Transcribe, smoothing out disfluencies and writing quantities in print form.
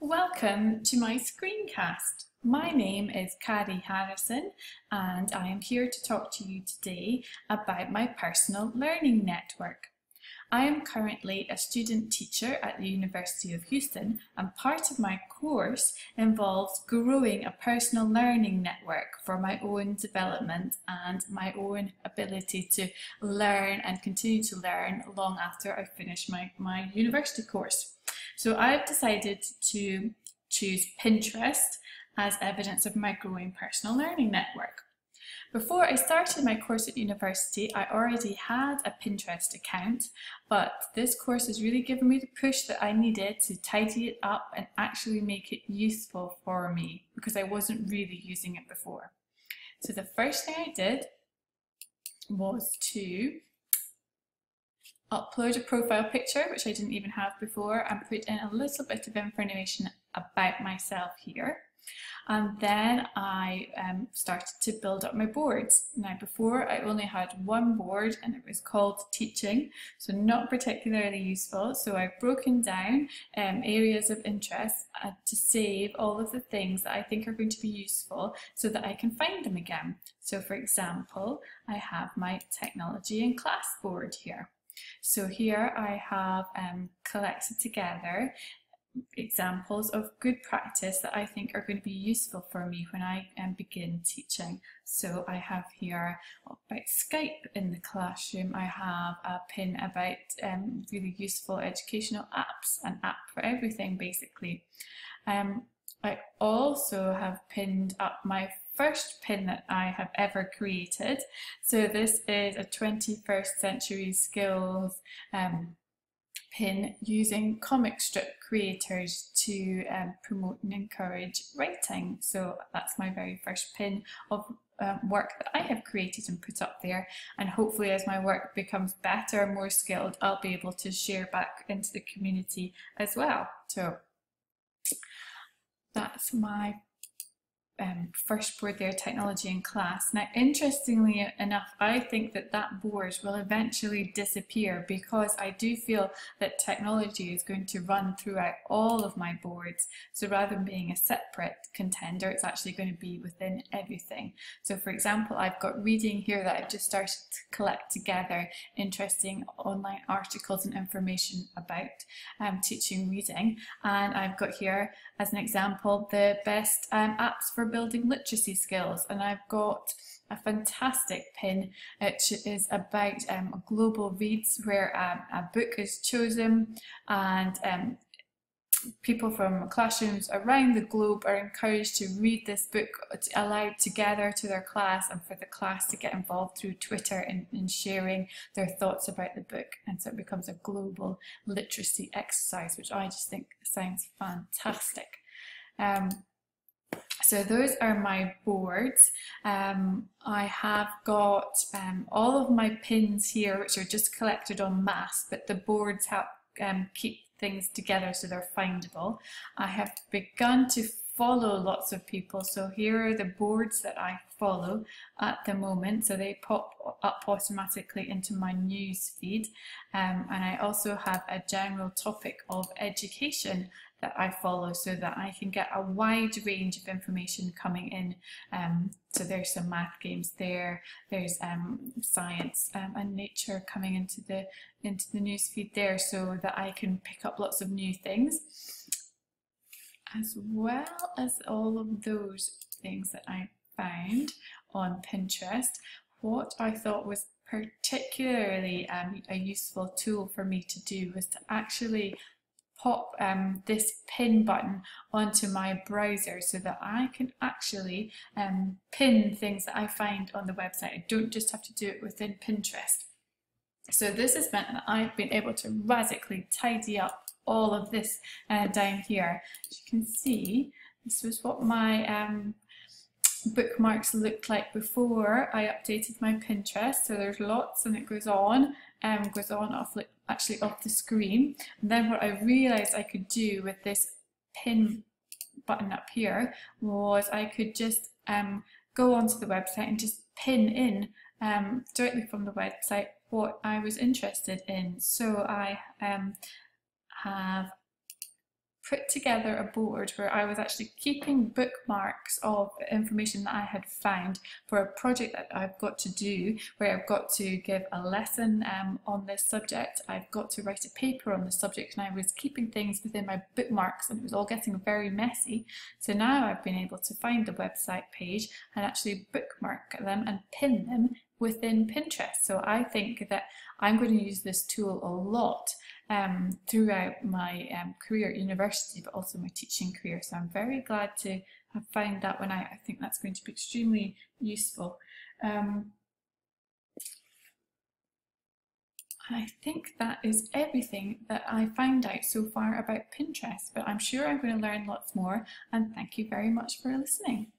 Welcome to my screencast. My name is Carrie Harrison and I am here to talk to you today about my personal learning network. I am currently a student teacher at the University of Houston, and part of my course involves growing a personal learning network for my own development and my own ability to learn and continue to learn long after I finish my university course. So I've decided to choose Pinterest as evidence of my growing personal learning network. Before I started my course at university, I already had a Pinterest account, but this course has really given me the push that I needed to tidy it up and actually make it useful for me because I wasn't really using it before. So the first thing I did was to upload a profile picture, which I didn't even have before, and put in a little bit of information about myself here. And then I started to build up my boards. Now before I only had one board and it was called teaching, so not particularly useful. So I've broken down areas of interest to save all of the things that I think are going to be useful so that I can find them again. So for example, I have my technology and class board here. So here I have collected together examples of good practice that I think are going to be useful for me when I begin teaching. So I have here about Skype in the classroom. I have a pin about really useful educational apps, an app for everything basically. I also have pinned up my first pin that I have ever created. So this is a 21st century skills pin using comic strip creators to promote and encourage writing. So that's my very first pin of work that I have created and put up there, and hopefully as my work becomes better and more skilled, I'll be able to share back into the community as well. So that's my first board there, technology in class. Now interestingly enough, I think that that board will eventually disappear because I do feel that technology is going to run throughout all of my boards. So rather than being a separate contender, it's actually going to be within everything. So for example, I've got reading here that I've just started to collect together interesting online articles and information about teaching reading, and I've got here as an example the best apps for building literacy skills, and I've got a fantastic pin which is about global reads where a book is chosen and people from classrooms around the globe are encouraged to read this book aloud together to their class, and for the class to get involved through Twitter in sharing their thoughts about the book, and so it becomes a global literacy exercise, which I just think sounds fantastic. So those are my boards. I have got all of my pins here, which are just collected en masse, but the boards help keep things together so they're findable. I have begun to follow lots of people, so here are the boards that I follow at the moment, so they pop up automatically into my news feed, and I also have a general topic of education that I follow so that I can get a wide range of information coming in. So there's some math games there, there's science and nature coming into the newsfeed there, so that I can pick up lots of new things, as well as all of those things that I found on Pinterest. What I thought was particularly a useful tool for me to do was to actually pop this pin button onto my browser so that I can actually pin things that I find on the website. I don't just have to do it within Pinterest. So this has meant that I've been able to radically tidy up all of this down here. As you can see, this was what my bookmarks looked like before I updated my Pinterest. So there's lots, and it goes on off, like, actually off the screen. And then what I realized I could do with this pin button up here was I could just go onto the website and just pin in directly from the website what I was interested in. So I have put together a board where I was actually keeping bookmarks of information that I had found for a project that I've got to do, where I've got to give a lesson on this subject. I've got to write a paper on the subject, and I was keeping things within my bookmarks, and it was all getting very messy. So now I've been able to find the website page and actually bookmark them and pin them within Pinterest. So I think that I'm going to use this tool a lot throughout my career at university, but also my teaching career. So I'm very glad to have found that one out. I think that's going to be extremely useful. I think that is everything that I found out so far about Pinterest, but I'm sure I'm going to learn lots more, and thank you very much for listening.